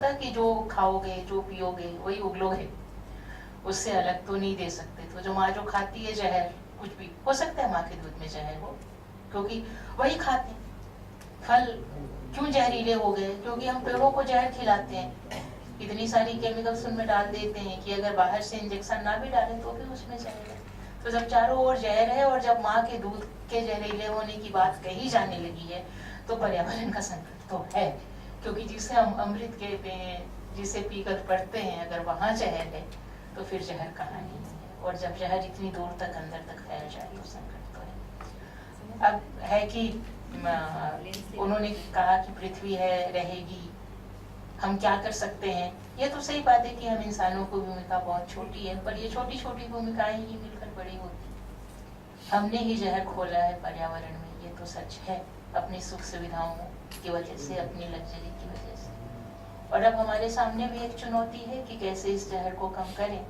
कि जो खाओगे जो पियोगे वही उगलोगे, उससे अलग तो नहीं दे सकते। तो जो माँ जो खाती है जहर, कुछ भी हो सकता है माँ के दूध में जहर हो, क्योंकि वही खाते हैं। फल क्यों जहरीले हो गए? क्योंकि हम पेड़ों को जहर खिलाते हैं, इतनी सारी केमिकल्स उनमें डाल देते हैं कि अगर बाहर से इंजेक्शन ना भी डालें तो भी उसमें जहर है। तो जब चारों ओर जहर है और जब माँ के दूध के जहरीले होने की बात कही जाने लगी है तो पर्यावरण का संकट तो है, क्योंकि जिसे हम अमृत कहते हैं, जिसे पीकर पढ़ते हैं, अगर वहाँ जहर है तो फिर जहर कहाँ नहीं है। और जब जहर इतनी दूर तक अंदर तक फैल जाए तो संकट तो है। अब है कि उन्होंने कहा कि पृथ्वी है, रहेगी, हम क्या कर सकते हैं। ये तो सही बात है कि हम इंसानों की भूमिका बहुत छोटी है, पर ये छोटी छोटी भूमिकाएं ही मिलकर बड़ी होती। हमने ही जहर खोला है पर्यावरण में, ये तो सच है, अपनी सुख सुविधाओं की वजह से, अपनी लग्जरी की वजह से। और अब हमारे सामने भी एक चुनौती है कि कैसे इस जहर को कम करें।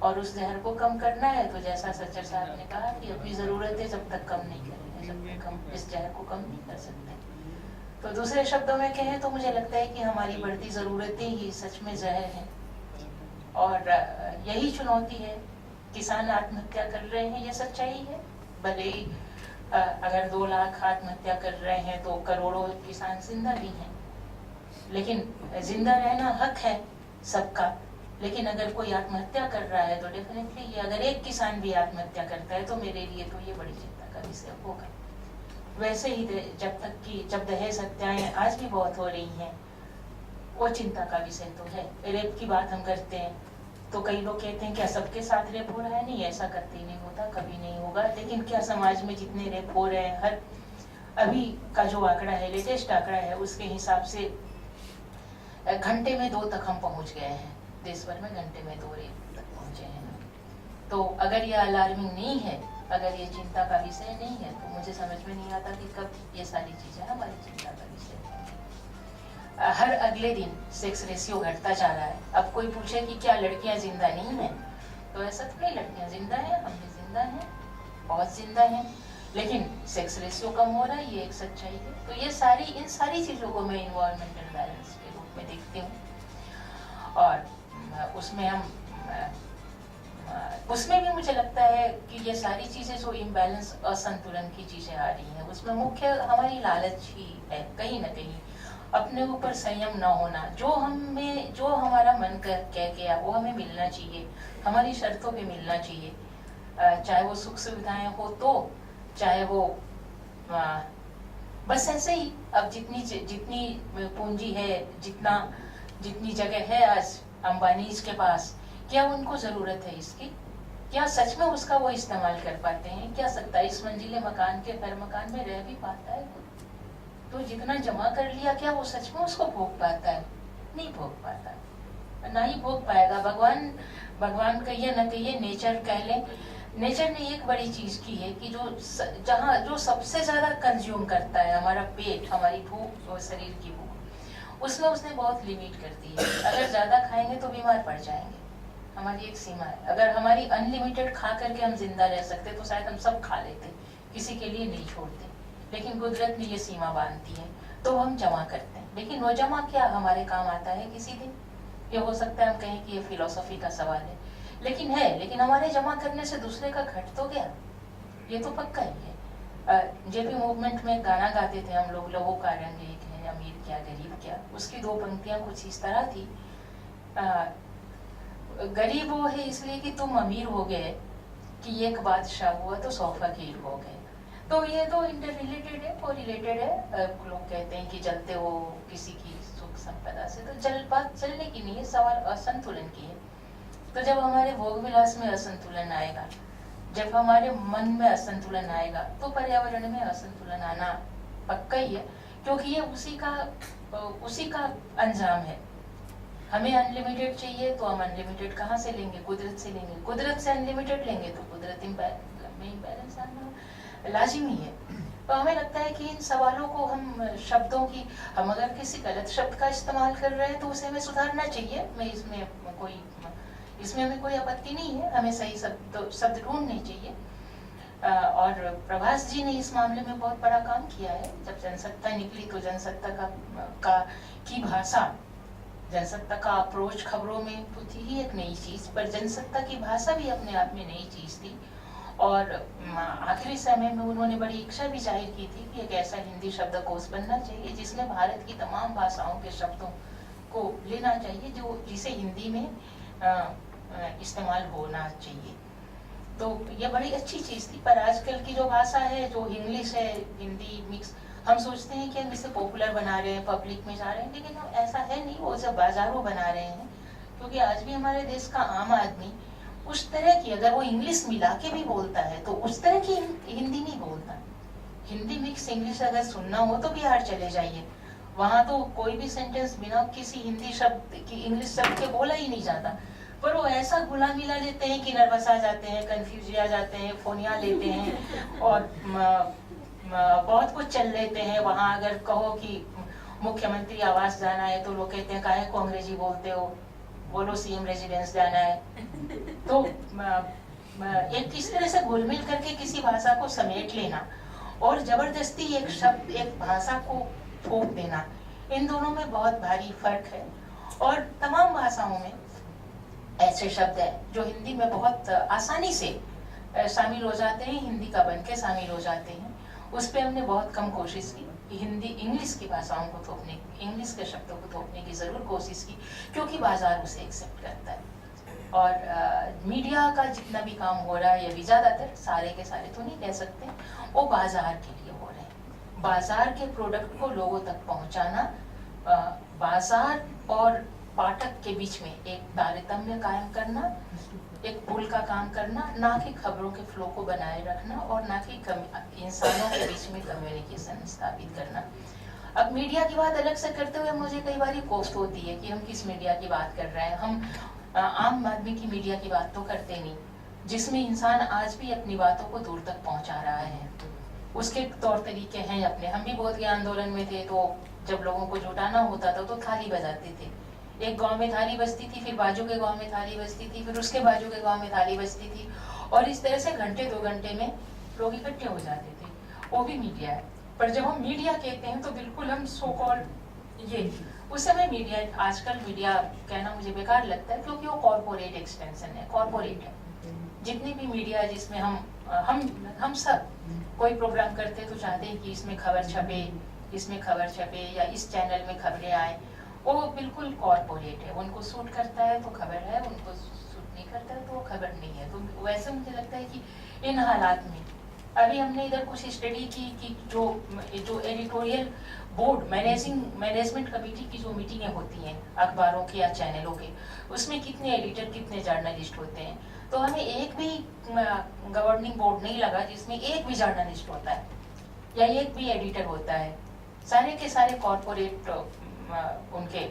और उस जहर को कम करना है तो जैसा सच्चर साहब ने कहा कि अपनी जरूरतें जब तक कम नहीं करेंगे, जब तक हम इस जहर को कम नहीं कर सकते। तो दूसरे शब्दों में कहें तो मुझे लगता है कि हमारी बढ़ती जरूरतें ही सच में जहर हैं। और यही चुनौती है। किसान आत्महत्या कर रहे हैं, ये सच्चाई है। भले ही अगर 2 लाख आत्महत्या कर रहे हैं तो करोड़ों किसान जिंदा भी हैं, लेकिन जिंदा रहना हक है सबका। लेकिन अगर कोई आत्महत्या कर रहा है तो डेफिनेटली ये, अगर एक किसान भी आत्महत्या करता है तो मेरे लिए तो ये बड़ी चिंता का विषय होगा। वैसे ही जब दहेज हत्याएं आज भी बहुत हो रही हैं, वो चिंता का विषय तो है। रेप की बात हम करते हैं तो कई लोग कहते हैं क्या सबके साथ रेप हो रहा है? नहीं, ऐसा करते ही नहीं होता, कभी नहीं होगा। लेकिन क्या समाज में जितने रेप हो रहे हैं, हर अभी का जो आंकड़ा है, लेटेस्ट आंकड़ा है, उसके हिसाब से घंटे में 2 तक हम पहुंच गए हैं। देश भर में घंटे में 2 रेप तक पहुंचे हैं। तो अगर ये अलार्मिंग नहीं है, अगर ये चिंता का विषय नहीं है, तो मुझे समझ में नहीं आता कि कब ये सारी चीजें हमारी चिंता का विषय है। हर अगले दिन सेक्स रेशियो घटता जा रहा है। अब कोई पूछे कि क्या लड़कियां जिंदा नहीं हैं, तो ऐसा तो नहीं, लड़कियां जिंदा हैं, हम भी जिंदा हैं, बहुत जिंदा हैं, लेकिन सेक्स रेशियो कम हो रहा है, ये एक सच्चाई है। तो ये इन सारी चीजों को मैं इन्वायरमेंटल बैलेंस के रूप में देखती हूँ। और उसमें भी मुझे लगता है कि ये सारी चीजें जो इम्बैलेंस, असंतुलन की चीजें आ रही हैं, उसमें मुख्य हमारी लालच ही है कहीं ना कहीं। अपने ऊपर संयम न होना, जो हमारा मन कह गया वो हमें मिलना चाहिए, हमारी शर्तों पे मिलना चाहिए। चाहे वो सुख सुविधाएं हो तो, चाहे वो बस ऐसे ही। अब जितनी पूंजी है, जितनी जगह है आज अंबानीज के पास, क्या उनको जरूरत है इसकी? क्या सच में उसका वो इस्तेमाल कर पाते हैं? क्या 27 मंजिले मकान के हर मकान में रह भी पाता है? तो जितना जमा कर लिया, क्या वो सच में उसको भोग पाता है? नहीं भोग पाता, ना ही भोग पाएगा। भगवान कहिए न कहिए, नेचर कह ले, नेचर ने एक बड़ी चीज की है कि जो सबसे ज्यादा कंज्यूम करता है, हमारा पेट, हमारी भूख और शरीर की भूख, उसमें उसने बहुत लिमिट कर दी है। अगर ज्यादा खाएंगे तो बीमार पड़ जाएंगे, हमारी एक सीमा है। अगर हमारी अनलिमिटेड खा करके हम जिंदा रह सकते तो शायद हम सब खा लेते, किसी के लिए नहीं छोड़ते। लेकिन कुदरत ने ये सीमा बांधती है, तो हम जमा करते हैं। लेकिन वो जमा क्या हमारे काम आता है किसी दिन? ये हो सकता है हम कहें कि ये फिलोसफी का सवाल है, लेकिन हमारे जमा करने से दूसरे का घट तो गया, ये तो पक्का ही है। जेपी मूवमेंट में गाना गाते थे हम लोग, लोगों का रंग एक है, अमीर क्या गरीब क्या। उसकी 2 पंक्तियां कुछ इस तरह थी, गरीब वो है इसलिए कि तुम अमीर हो गए, कि एक बादशाह हुआ तो 100 फकीर हो गए। तो ये तो इंटर रिलेटेड है, को रिलेटेड है। लोग कहते हैं कि जलते हो किसी की सुख संपदा से, तो बात चलने की नहीं है, सवाल असंतुलन की है। तो जब हमारे भोग विलास में असंतुलन आएगा, जब हमारे मन में असंतुलन आएगा, तो पर्यावरण में असंतुलन आना पक्का ही है, क्योंकि ये उसी का अंजाम है। हमें अनलिमिटेड चाहिए तो हम अनलिमिटेड कहाँ से लेंगे? कुदरत से लेंगे। कुदरत से अनलिमिटेड लेंगे तो कुदरत में इम्बैलेंस आना लाजिमी है। तो हमें लगता है कि इन सवालों को हम अगर किसी गलत शब्द का इस्तेमाल कर रहे हैं तो उसे हमें सुधारना चाहिए। इसमें हमें कोई आपत्ति नहीं है, हमें सही शब्द ढूंढने चाहिए। और प्रभास जी ने इस मामले में बहुत बड़ा काम किया है। जब जनसत्ता निकली तो जनसत्ता की भाषा जनसत्ता का अप्रोच खबरों में तो थी ही एक नई चीज, पर जनसत्ता की भाषा भी अपने आप में नई चीज थी। और आखिरी समय में उन्होंने बड़ी इच्छा भी जाहिर की थी कि एक ऐसा हिंदी शब्दकोश बनना चाहिए जिसमें भारत की तमाम भाषाओं के शब्दों को लेना चाहिए, जो जिसे हिंदी में इस्तेमाल होना चाहिए। तो ये बड़ी अच्छी चीज थी। पर आजकल की जो भाषा है, जो इंग्लिश है हिंदी मिक्स, हम सोचते हैं कि हम इसे पॉपुलर बना रहे हैं, पब्लिक में जा रहे हैं, लेकिन ऐसा है नहीं। वो सब बाजारों बना रहे हैं, क्योंकि आज भी हमारे देश का आम आदमी उस तरह की, अगर वो इंग्लिश मिला के भी बोलता है तो उस तरह की हिंदी नहीं बोलता। हिंदी मिक्स इंग्लिश अगर सुनना हो तो बिहार चले जाइए, वहां तो कोई भी सेंटेंस बिना किसी हिंदी शब्द की, इंग्लिश शब्द के बोला ही नहीं जाता। पर वो ऐसा घुला मिला लेते हैं कि नर्वस आ जाते हैं, कंफ्यूज आ जाते हैं, फोनिया लेते हैं और बहुत कुछ चल लेते हैं। वहां अगर कहो कि मुख्यमंत्री आवास जाना है तो लोग कहते हैं काहे को अंग्रेजी बोलते हो, बोलो सीएम रेजिडेंस जाना है। तो एक इस तरह से घुलमिल करके किसी भाषा को समेट लेना और जबरदस्ती एक शब्द, एक भाषा को थोप देना, इन दोनों में बहुत भारी फर्क है। और तमाम भाषाओं में ऐसे शब्द हैं जो हिंदी में बहुत आसानी से शामिल हो जाते हैं, हिंदी का बन के शामिल हो जाते हैं। उस पर हमने बहुत कम कोशिश की कि हिंदी इंग्लिश की भाषाओं को थोपने, इंग्लिश के शब्दों को थोपने की जरूर कोशिश की, क्योंकि बाजार उसे एक्सेप्ट करता है। और मीडिया का जितना भी काम हो रहा है, या भी ज्यादातर, सारे के सारे तो नहीं कह सकते, वो बाजार के लिए हो रहे हैं। बाजार के प्रोडक्ट को लोगों तक पहुंचाना, बाजार और पाठक के बीच में एक तारतम्य कायम करना, एक पुल का काम करना, ना कि खबरों के फ्लो को बनाए रखना और ना कि इंसानों के बीच में कम्युनिकेशन स्थापित करना। अब मीडिया की बात अलग से करते हुए मुझे कई बार कोफ्त होती है कि हम किस मीडिया की बात कर रहे हैं। हम आम आदमी की मीडिया की बात तो करते नहीं, जिसमें इंसान आज भी अपनी बातों को दूर तक पहुंचा रहा है। उसके तौर तरीके हैं अपने। हम भी बहुत के आंदोलन में थे, तो जब लोगों को जुटाना होता था तो थाली बजाते थे। एक गांव में थाली बजती थी, फिर बाजू के गांव में थाली बजती थी, फिर उसके बाजू के गांव में थाली बजती थी, और इस तरह से घंटे 2 घंटे में लोग इकट्ठे हो जाते थे। वो भी मीडिया है। पर जब हम मीडिया कहते हैं तो बिल्कुल हम सो कॉल्ड ये, उस समय मीडिया, आजकल मीडिया कहना मुझे बेकार लगता है, क्योंकि वो कॉर्पोरेट एक्सटेंशन है, कॉर्पोरेट है। जितनी भी मीडिया है जिसमें हम सब कोई प्रोग्राम करते हैं तो चाहते हैं कि इसमें खबर छपे, इसमें खबर छपे, या इस चैनल में खबरें आए। वो बिल्कुल कॉर्पोरेट है। उनको सूट करता है तो खबर है, उनको सूट नहीं करता है तो वो खबर नहीं है। तो वैसे मुझे लगता है कि इन हालात में अभी हमने इधर कुछ स्टडी की कि जो एडिटोरियल बोर्ड, मैनेजमेंट कमेटी की जो मीटिंगें होती हैं अखबारों की या चैनलों के, उसमें कितने एडिटर, कितने जर्नलिस्ट होते हैं। तो हमें एक भी गवर्निंग बोर्ड नहीं लगा जिसमें एक भी जर्नलिस्ट होता है या एक भी एडिटर होता है। सारे के सारे कॉर्पोरेट उनके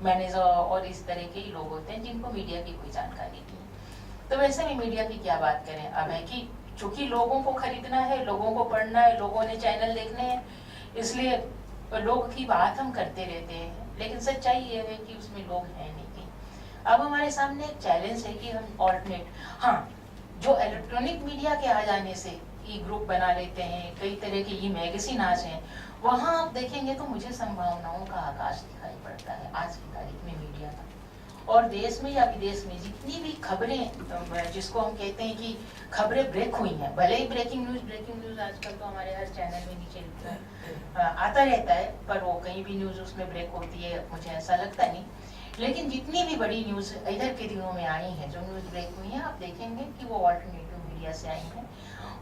मैनेजर और इस तरह के ही लोग होते हैं जिनको मीडिया की कोई जानकारी नहीं। तो वैसे भी मीडिया की क्या बात करें। अब है कि चूंकि लोगों को खरीदना है, लोगों को पढ़ना है, लोगों ने चैनल देखने हैं, इसलिए लोग की बात हम करते रहते हैं, लेकिन सच्चाई ये है कि उसमें लोग हैं नहीं। अब हमारे सामने एक चैलेंज है कि हम ऑल्टरनेट, हाँ, जो इलेक्ट्रॉनिक मीडिया के आ जाने से ई ग्रुप बना लेते हैं, कई तरह के ई मैगजीन आज हैं, वहां आप देखेंगे तो मुझे संभावनाओं का आकाश दिखाई पड़ता है आज की तारीख में मीडिया का। और देश में या विदेश में जितनी भी खबरें, जिसको हम कहते हैं कि खबरें ब्रेक हुई हैं, भले ही ब्रेकिंग न्यूज आजकल तो हमारे हर चैनल में नीचे आता रहता है, पर वो कहीं भी न्यूज उसमें ब्रेक होती है मुझे ऐसा लगता नहीं। लेकिन जितनी भी बड़ी न्यूज इधर के दिनों में आई है, जो न्यूज ब्रेक हुई है, आप देखेंगे कि वो ऑल्टरनेटिव मीडिया से आई है,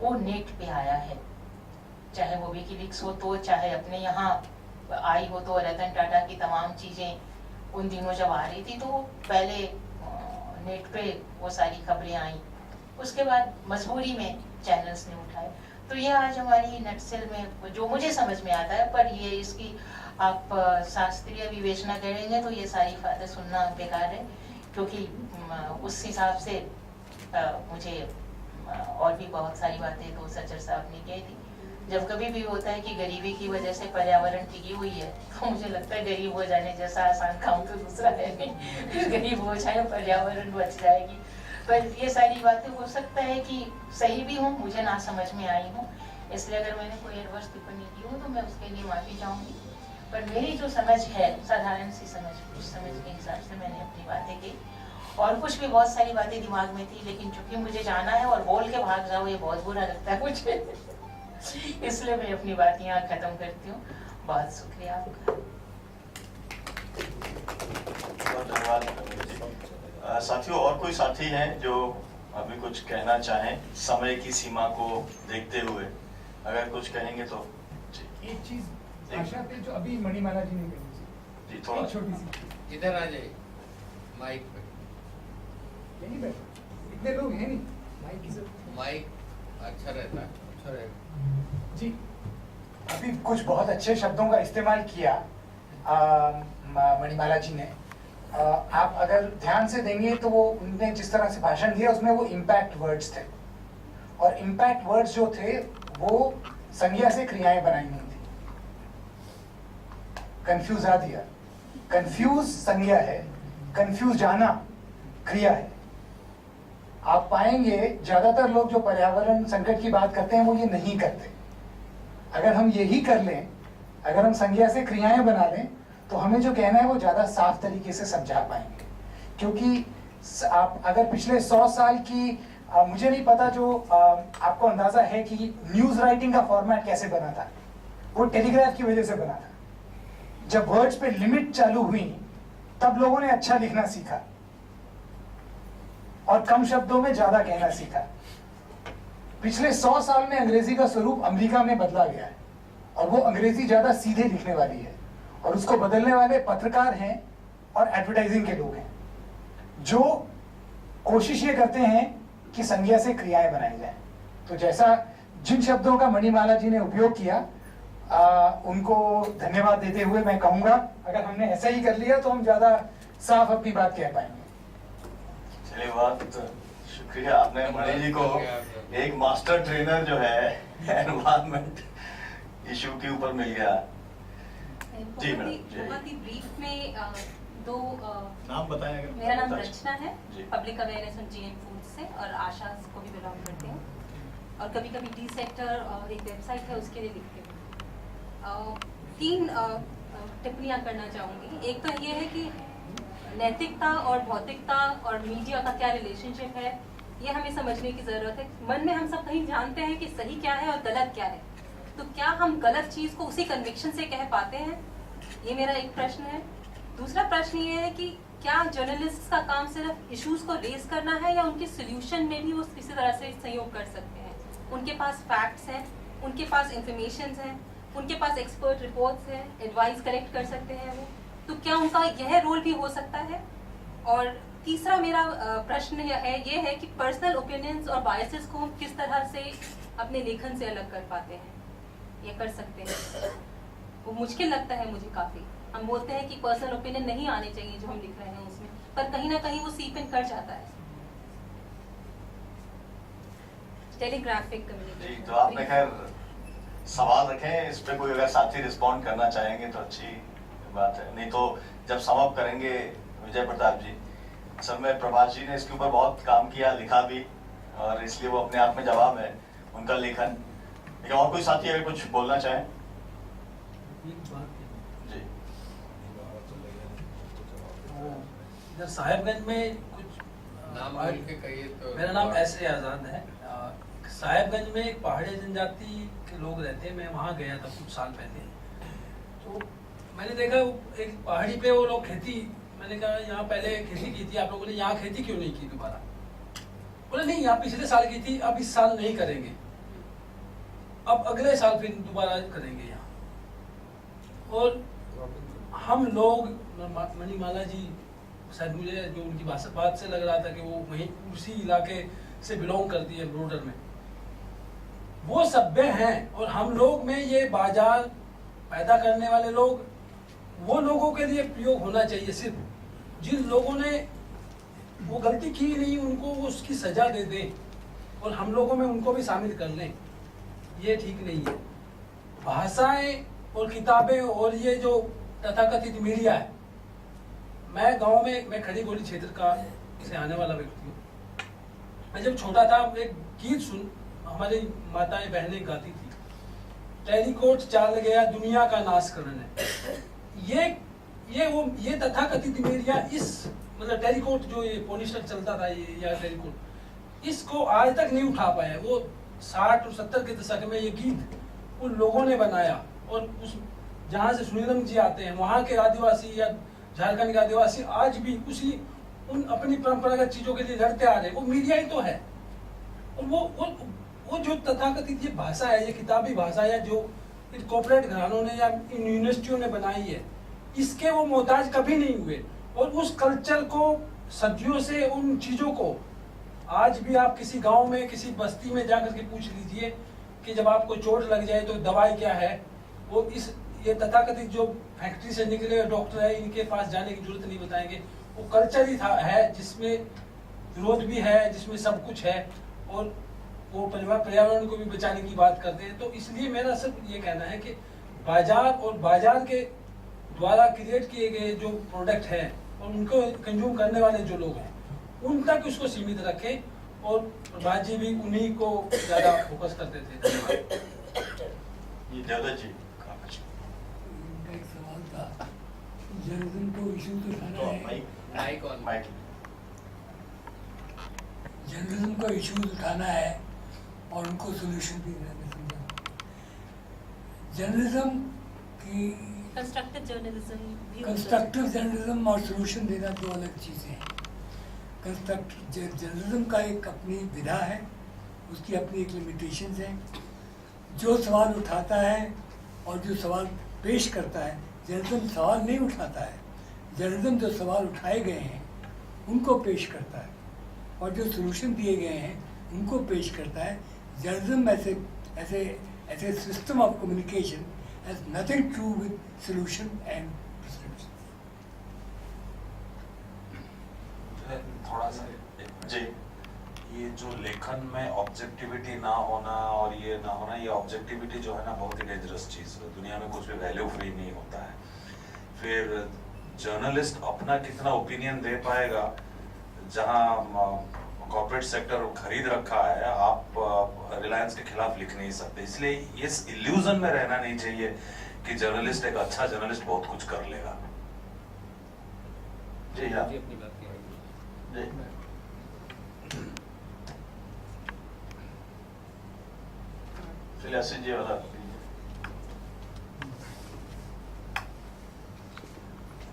वो नेट पे आया है। चाहे वो विकीलीक्स हो तो, चाहे अपने यहाँ आई हो तो रतन टाटा की तमाम चीजें उन दिनों जब आ रही थी तो पहले नेट पे वो सारी खबरें आई, उसके बाद मजबूरी में चैनल्स ने उठाए। तो ये आज हमारी नटसेल में जो मुझे समझ में आता है, पर ये इसकी आप शास्त्रीय विवेचना करेंगे तो ये सारी बातें सुनना बेकार है, क्योंकि उस हिसाब से मुझे और भी बहुत सारी बातें तो सच्चर साहब ने कही थी। जब कभी भी होता है कि गरीबी की वजह से पर्यावरण टिकी हुई है, तो मुझे लगता है गरीब हो जाने जैसा आसान काम तो दूसरा है नहीं। फिर गरीब हो जाए, पर्यावरण बच जाएगी। पर ये सारी बातें हो सकता है कि सही भी हों, मुझे ना समझ में आई हूँ, इसलिए अगर मैंने कोई एडवर्स टिप्पणी की हो तो मैं उसके लिए माफी चाहूंगी। पर मेरी जो समझ है, साधारण सी समझ, उस समझ के हिसाब से मैंने अपनी बातें की। और कुछ भी बहुत सारी बातें दिमाग में थी, लेकिन चूंकि मुझे जाना है और बोल के भाग जाओ ये बहुत बुरा लगता है मुझे इसलिए मैं अपनी बात यहाँ खत्म करती हूँ। बहुत शुक्रिया आपका। बहुत धन्यवाद। साथियों, और कोई साथी हैं जो अभी कुछ कहना चाहें समय की सीमा को देखते हुए? अगर कुछ कहेंगे तो एक चीज आशा पे जो अभी मणिमाला जी ने कही जी, थोड़ा छोटी सी, इधर आ जाइए माइक पे। यहीं बैठो, इतने लोग हैं नहीं, माइक की जरूरत। माइक अच्छा रहता है, अच्छा रहेगा जी। अभी कुछ बहुत अच्छे शब्दों का इस्तेमाल किया मणिमाला जी ने। आप अगर ध्यान से देंगे तो वो उनने जिस तरह से भाषण दिया उसमें वो इम्पैक्ट वर्ड्स थे, और इम्पैक्ट वर्ड्स जो थे वो संज्ञा से क्रियाएं बनाई हुई थी। कंफ्यूजा दिया, कंफ्यूज संज्ञा है, कंफ्यूज जाना क्रिया है। आप पाएंगे ज्यादातर लोग जो पर्यावरण संकट की बात करते हैं वो ये नहीं करते। अगर हम यही कर लें, अगर हम संज्ञा से क्रियाएं बना लें, तो हमें जो कहना है वो ज्यादा साफ तरीके से समझा पाएंगे। क्योंकि आप अगर पिछले 100 साल की मुझे नहीं पता जो आपको अंदाजा है कि न्यूज राइटिंग का फॉर्मेट कैसे बना था, वो टेलीग्राफ की वजह से बना था। जब वर्ड्स पे लिमिट चालू हुई तब लोगों ने अच्छा लिखना सीखा और कम शब्दों में ज्यादा कहना सीखा। पिछले 100 साल में अंग्रेजी का स्वरूप अमेरिका में बदला गया है, और वो अंग्रेजी ज्यादा सीधे लिखने वाली है, और उसको बदलने वाले पत्रकार हैं और एडवर्टाइजिंग के लोग हैं, जो कोशिश ये करते हैं कि संज्ञा से क्रियाएं बनाई जाए। तो जैसा जिन शब्दों का मणिमाला जी ने उपयोग किया, उनको धन्यवाद देते हुए मैं कहूंगा, अगर हमने ऐसा ही कर लिया तो हम ज्यादा साफ अपनी बात कह पाएंगे। चलिए, बहुत शुक्रिया। आपने मणि जी को एक मास्टर ट्रेनर जो है एनवायरमेंट इशू के ऊपर मिल गया। जी मैडम, बहुत ही ब्रीफ में दो नाम बताएं अगर। मेरा नाम रचना है, ji. Public awareness on GM food से, और आशा को भी बिलोंग करते हैं, और कभी कभी डी सेक्टर और एक वेबसाइट है उसके लिए लिखते हैं। 3 टिप्पणियां करना चाहूँगी। एक तो ये है कि नैतिकता और भौतिकता और मीडिया का क्या रिलेशनशिप है, ये हमें समझने की ज़रूरत है। मन में हम सब कहीं जानते हैं कि सही क्या है और गलत क्या है, तो क्या हम गलत चीज़ को उसी कन्विक्शन से कह पाते हैं? ये मेरा एक प्रश्न है। दूसरा प्रश्न ये है कि क्या जर्नलिस्ट का काम सिर्फ इश्यूज को रेज करना है, या उनके सोल्यूशन में भी वो किसी तरह से सहयोग कर सकते हैं? उनके पास फैक्ट्स हैं, उनके पास इंफॉर्मेशन हैं, उनके पास एक्सपर्ट रिपोर्ट्स हैं, एडवाइस कलेक्ट कर सकते हैं वो, तो क्या उनका यह रोल भी हो सकता है? और तीसरा मेरा प्रश्न ये है कि पर्सनल ओपिनियंस और बायसेस को हम किस तरह से अपने लेखन से अलग कर पाते हैं, ये कर सकते हैं? वो मुश्किल लगता है मुझे काफ़ी। हम बोलते हैं कि पर्सनल ओपिनियन नहीं आने चाहिए जो हम लिख रहे हैं उसमें, पर कहीं ना कहीं वो सीप इन कर जाता है। Telegraphic communication. जी, तो आपने खैर सवाल रखें, इस पे कोई अगर साथी रिस्पॉन्ड करना चाहेंगे तो अच्छी बात है, नहीं तो जब समअप करेंगे विजय प्रताप जी। असल में प्रभाष जी ने इसके ऊपर बहुत काम किया, लिखा भी, और इसलिए वो अपने आप में जवाब है उनका लेखन। लेकिन और कोई साथी अगर कुछ बोलना चाहें? जी, इधर साहिबगंज में कुछ नाम बोल के कहिए तो। मेरा नाम ऐसे आजाद है। साहिबगंज में एक पहाड़ी जनजाति के लोग रहते हैं, मैं वहाँ गया था कुछ साल पहले। तो मैंने देखा एक पहाड़ी पे वो लोग खेती, मैंने कहा यहाँ पहले खेती की थी आप लोगों ने, यहाँ खेती क्यों नहीं की दोबारा? बोले नहीं, यहाँ पिछले साल की थी, अब इस साल नहीं करेंगे, अब अगले साल फिर दोबारा करेंगे यहाँ। और हम लोग, मणिमाला जी शायद, मुझे जो उनकी बात से लग रहा था कि वो वहीं उसी इलाके से बिलोंग करती है, बॉर्डर में, वो सभ्य हैं। और हम लोग में ये बाजार पैदा करने वाले लोग, वो लोगों के लिए प्रयोग होना चाहिए। सिर्फ जिन लोगों ने वो गलती की नहीं उनको वो उसकी सजा दे दें, और हम लोगों में उनको भी शामिल कर लें, ये ठीक नहीं है। भाषाएं और किताबें और ये जो तथाकथित मीडिया है, मैं गांव में, मैं खड़ी बोली क्षेत्र का से आने वाला व्यक्ति हूँ। मैं जब छोटा था एक गीत हमारी माताएं बहनें गाती थी, टेलीकोट चाल गया दुनिया का नाश करने। ये तथाकथित मीडिया इस मतलब टेलीकोट जो ये पॉलिस्टर चलता था ये या टेलीकोट, इसको आज तक नहीं उठा पाया। वो 60 और 70 के दशक में ये गीत उन लोगों ने बनाया, और उस जहाँ से सुनीलम जी आते हैं वहाँ के आदिवासी या झारखंड के आदिवासी आज भी उन अपनी परंपरागत चीजों के लिए लड़ते आ रहे हैं। वो मीडिया ही तो है। और वो जो तथाकथित ये भाषा है, ये किताबी भाषा है जो इन कॉर्पोरेट घरानों ने या इन यूनिवर्सिटियों ने बनाई है, इसके वो मोहताज कभी नहीं हुए। और उस कल्चर को सदियों से, उन चीजों को आज भी आप किसी गांव में किसी बस्ती में जाकर के पूछ लीजिए कि जब आपको चोट लग जाए तो दवाई क्या है, वो ये तथाकथित जो फैक्ट्री से निकले डॉक्टर है इनके पास जाने की जरूरत नहीं बताएंगे। वो कल्चर ही है जिसमें विरोध भी है, जिसमें सब कुछ है, और वो पर्यावरण को भी बचाने की बात करते हैं। तो इसलिए मेरा सिर्फ ये कहना है कि बाजार और बाजार के द्वारा क्रिएट किए गए जो प्रोडक्ट हैं और उनको कंज्यूम करने वाले जो लोग हैं उन तक उसको सीमित रखें, और प्रभात जी भी उन्हीं को ज्यादा फोकस करते थे। ये देवदत्त जी एक सवाल था, जर्नलिज्म को इशू तो उठाना है, माइक जर्नलिज्म को इशूज उठाना है और उनको सोल्यूशन भी देना है। जर्नलिज्म की कंस्ट्रक्टिव जर्नलिज्म कंस्ट्रक्टिव जर्नलिज्म और सोल्यूशन देना दो अलग चीज़ें हैं। कंस्ट्रक्टिव जर्नलिज्म का एक अपनी विधा है, उसकी अपनी एक लिमिटेशंस हैं। जो सवाल उठाता है और जो सवाल पेश करता है, जर्नलिज्म सवाल नहीं उठाता है, जर्नलिज्म जो सवाल उठाए गए हैं उनको पेश करता है, और जो सोल्यूशन दिए गए हैं उनको पेश करता है। जर्नलिज्म ऐसे system of communication has nothing to do with solution and prescription. थोड़ा सा जी, ये जो लेखन में ऑब्जेक्टिविटी ना होना और ये ना होना, ये ऑब्जेक्टिविटी जो है ना बहुत ही डेंजरस चीज़ है। दुनिया में कुछ भी वैल्यू फ्री नहीं होता है। फिर जर्नलिस्ट अपना कितना ओपिनियन दे पाएगा, जहाँ कॉर्पोरेट सेक्टर खरीद रखा है, आप रिलायंस के खिलाफ लिख नहीं सकते। इसलिए इस इल्यूजन में रहना नहीं चाहिए कि जर्नलिस्ट, एक अच्छा जर्नलिस्ट बहुत कुछ कर लेगा। जी जी हाँ, अपनी बात करेंगे। जी चलिए आशीष जी वाला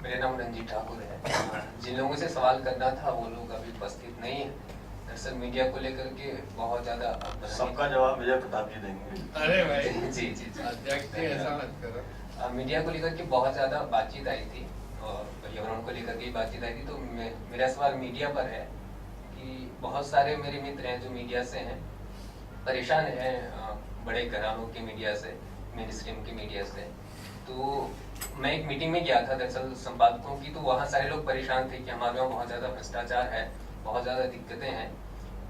मेरा नाम रंजीत ठाकुर है। जिन लोगों से सवाल करना था वो लोग अभी उपस्थित नहीं है। दरअसल मीडिया को लेकर के बहुत ज्यादा सबका जवाब विजय प्रताप जी देंगे। अरे भाई जी जी जी अध्यक्ष जी ऐसा मत करो। मीडिया को लेकर के बहुत ज्यादा बातचीत आई थी और पर्यावरण को लेकर के बातचीत आई थी। तो मेरा सवाल मीडिया पर है कि बहुत सारे मेरे मित्र हैं जो मीडिया से हैं, परेशान हैं बड़े घरानों के मीडिया से, मेन स्ट्रीम के मीडिया से। तो मैं एक मीटिंग में गया था दरअसल संपादकों की, तो वहाँ सारे लोग परेशान थे कि हमारे यहाँ बहुत ज़्यादा भ्रष्टाचार है, बहुत ज़्यादा दिक्कतें हैं,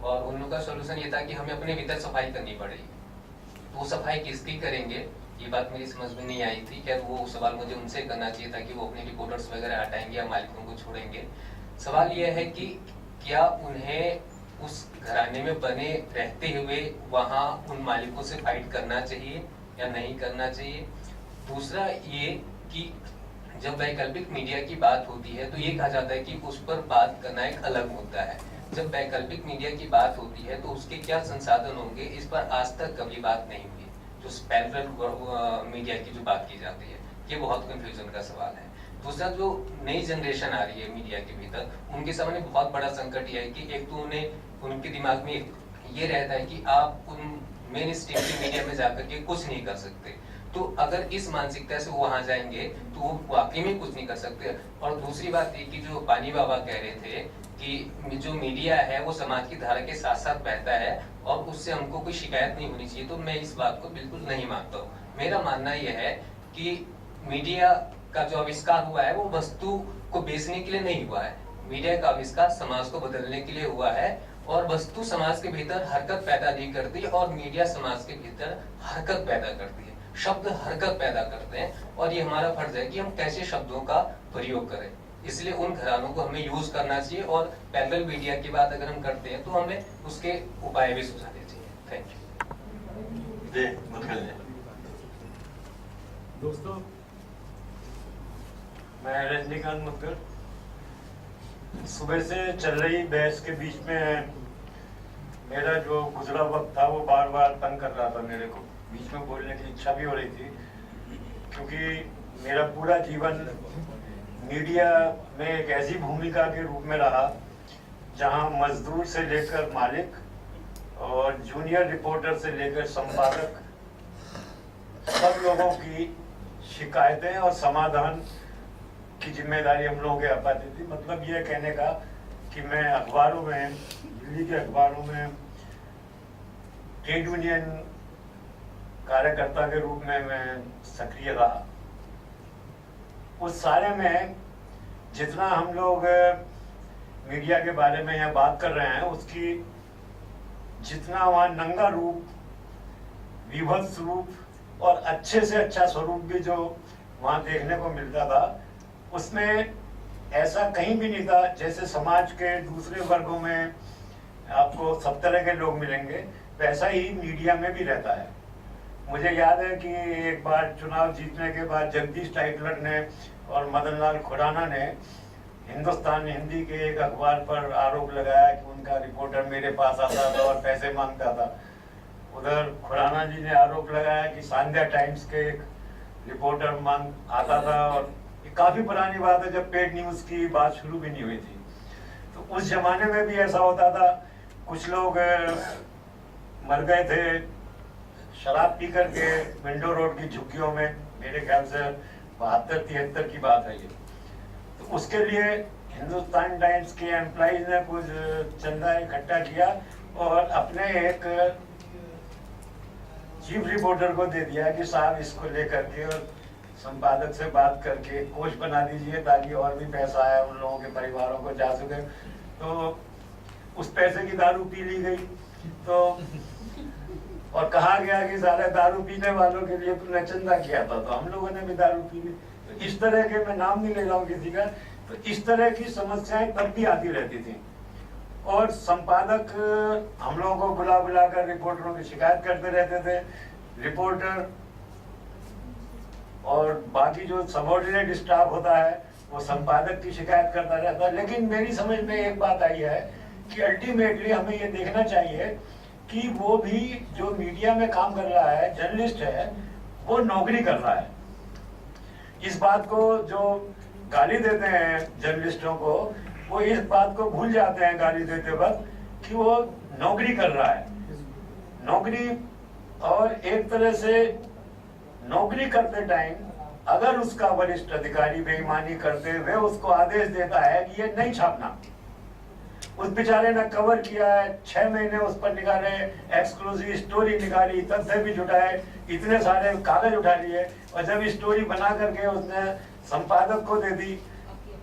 और उन लोगों का सोल्यूशन ये था कि हमें अपने भीतर सफाई करनी पड़ेगी। तो वो सफाई किसकी करेंगे, ये बात मेरी समझ में नहीं आई थी। क्या वो सवाल मुझे उनसे करना चाहिए था कि वो अपने रिपोर्टर्स वगैरह हटाएंगे या मालिकों को छोड़ेंगे। सवाल ये है कि क्या उन्हें उस घराने में बने रहते हुए वहाँ उन मालिकों से फाइट करना चाहिए या नहीं करना चाहिए। दूसरा ये कि जब वैकल्पिक मीडिया की बात होती है तो ये कहा जाता है कि उस पर बात करना एक अलग मुद्दा है। जब वैकल्पिक मीडिया की बात होती है तो उसके क्या संसाधन होंगे, इस पर आज तक कभी बात नहीं हुई। जो पैरेलल मीडिया की जो बात की जाती है, ये बहुत कंफ्यूजन का सवाल है। दूसरा, जो नई जनरेशन आ रही है मीडिया के भीतर, उनके सामने बहुत बड़ा संकट यह है कि एक तो उनके दिमाग में ये रहता है कि आप उन मेन स्ट्रीम की मीडिया में जाकर के कुछ नहीं कर सकते। तो अगर इस मानसिकता से वो वहां जाएंगे तो वो वाकई में कुछ नहीं कर सकते। और दूसरी बात ये कि जो पानी बाबा कह रहे थे कि जो मीडिया है वो समाज की धारा के साथ साथ बहता है और उससे हमको कोई शिकायत नहीं होनी चाहिए, तो मैं इस बात को बिल्कुल नहीं मानता हूँ। मेरा मानना यह है कि मीडिया का जो आविष्कार हुआ है वो वस्तु को बेचने के लिए नहीं हुआ है। मीडिया का आविष्कार समाज को बदलने के लिए हुआ है, और वस्तु समाज के भीतर हरकत पैदा नहीं करती और मीडिया समाज के भीतर हरकत पैदा करती है। शब्द हरकत पैदा करते हैं और ये हमारा फर्ज है कि हम कैसे शब्दों का प्रयोग करें। इसलिए उन घरानों को हमें यूज करना चाहिए, और पैरेलल मीडिया की बात अगर हम करते हैं तो हमें उसके उपाय भी सुझाने चाहिए। Thank you. जी मुदगल जी। दोस्तों, मैं रजनीकांत मुदगर। सुबह से चल रही बहस के बीच में मेरा जो गुजरा वक्त था वो बार बार तंग कर रहा था मेरे को। बीच में बोलने की इच्छा भी हो रही थी, क्योंकि मेरा पूरा जीवन मीडिया में एक ऐसी भूमिका के रूप में रहा जहां मजदूर से लेकर मालिक और जूनियर रिपोर्टर से लेकर संपादक सब लोगों की शिकायतें और समाधान की जिम्मेदारी हम लोगों के आपाती थी। मतलब ये कहने का कि मैं अखबारों में, दिल्ली के अखबारों में ट्रेड यूनियन कार्यकर्ता के रूप में मैं सक्रिय रहा। उस सारे में जितना हम लोग मीडिया के बारे में यहाँ बात कर रहे हैं, उसकी जितना वहाँ नंगा रूप, विभत्स रूप और अच्छे से अच्छा स्वरूप भी जो वहाँ देखने को मिलता था, उसमें ऐसा कहीं भी नहीं था। जैसे समाज के दूसरे वर्गों में आपको सब तरह के लोग मिलेंगे, वैसा ही मीडिया में भी रहता है। मुझे याद है कि एक बार चुनाव जीतने के बाद जगदीश टाइटलर ने और मदन लाल खुराना ने हिंदुस्तान हिंदी के एक अखबार पर आरोप लगाया कि उनका रिपोर्टर मेरे पास आता था और पैसे मांगता था। उधर खुराना जी ने आरोप लगाया कि संध्या टाइम्स के एक रिपोर्टर आता था, और ये काफी पुरानी बात है जब पेड न्यूज की बात शुरू भी नहीं हुई थी। तो उस जमाने में भी ऐसा होता था। कुछ लोग मर गए थे शराब पी करके विंडो रोड की झुग्गियों में, मेरे ख्याल से 72-73 की बात है ये। तो उसके लिए हिंदुस्तान टाइम्स के एम्प्लॉइज ने कुछ चंदा इकट्ठा किया और अपने एक चीफ रिपोर्टर को दे दिया कि साहब इसको लेकर के और संपादक से बात करके कोच बना दीजिए ताकि और भी पैसा आए, उन लोगों के परिवारों को जा सके। तो उस पैसे की दारू पी ली गई। तो और कहा गया कि सारे दारू पीने वालों के लिए तुमने चंदा किया था, तो हम लोगों ने भी दारू पी ली। तो इस तरह के, मैं नाम नहीं ले रहा हूँ किसी का, तो इस तरह की समस्याएं तब भी आती रहती थी। और संपादक हम लोगों को बुला बुला कर रिपोर्टरों की शिकायत करते रहते थे। रिपोर्टर और बाकी जो सबऑर्डिनेट स्टाफ होता है वो संपादक की शिकायत करता रहता है। लेकिन मेरी समझ में एक बात आई है कि अल्टीमेटली हमें ये देखना चाहिए कि वो भी जो मीडिया में काम कर रहा है, जर्नलिस्ट है, वो नौकरी कर रहा है। इस बात को जो गाली देते हैं जर्नलिस्टों को, वो इस बात को भूल जाते हैं गाली देते वक्त कि वो नौकरी कर रहा है। नौकरी, और एक तरह से नौकरी करते टाइम अगर उसका वरिष्ठ अधिकारी बेईमानी करते हुए उसको आदेश देता है कि ये नहीं छापना, उस बेचारे ने कवर किया है, 6 महीने उस पर निकाले, एक्सक्लूसिव स्टोरी निकाली, तथ्य भी जुटाए, इतने सारे कागज उठा लिए, और जब स्टोरी बना करके उसने संपादक को दे दी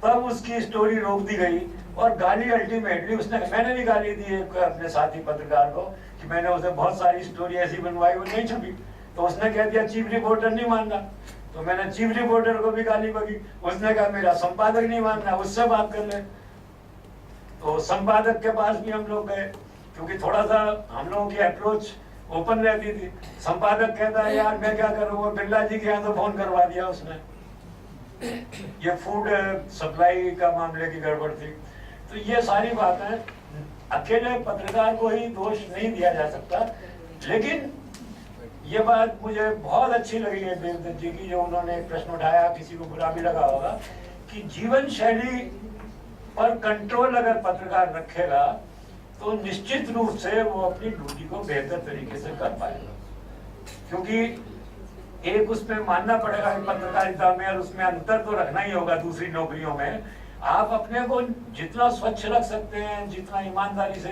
तब उसकी स्टोरी रोक दी गई। और गाली अल्टीमेटली उसने, मैंने भी गाली दी है अपने साथी पत्रकार को कि मैंने उसे बहुत सारी स्टोरी ऐसी बनवाई वो नहीं छपी, तो उसने कह दिया चीफ रिपोर्टर नहीं मानना। तो मैंने चीफ रिपोर्टर को भी गाली बकी, उसने कहा मेरा संपादक नहीं मानना, उससे बात कर ले। तो संपादक के पास भी हम लोग गए, क्योंकि थोड़ा सा हम लोगों की अप्रोच ओपन रहती थी। संपादक कहता है यार मैं क्या करूँ, वो बिरला जी के यहाँ तो फोन करवा दिया उसने, ये फूड सप्लाई का मामले की गड़बड़ थी। तो ये सारी बातें, अकेले पत्रकार को ही दोष नहीं दिया जा सकता। लेकिन ये बात मुझे बहुत अच्छी लगी है देवदत्त जी की, जो उन्होंने एक प्रश्न उठाया, किसी को बुरा भी लगा होगा, कि जीवन शैली पर कंट्रोल अगर पत्रकार रखेगा तो निश्चित रूप से वो अपनी ड्यूटी को बेहतर तरीके से कर पाएगा। क्योंकि एक उसमें मानना पड़ेगा कि पत्रकारिता में, और उसमें अंतर तो रखना ही होगा दूसरी नौकरियों में। आप अपने को जितना स्वच्छ रख सकते हैं, जितना ईमानदारी से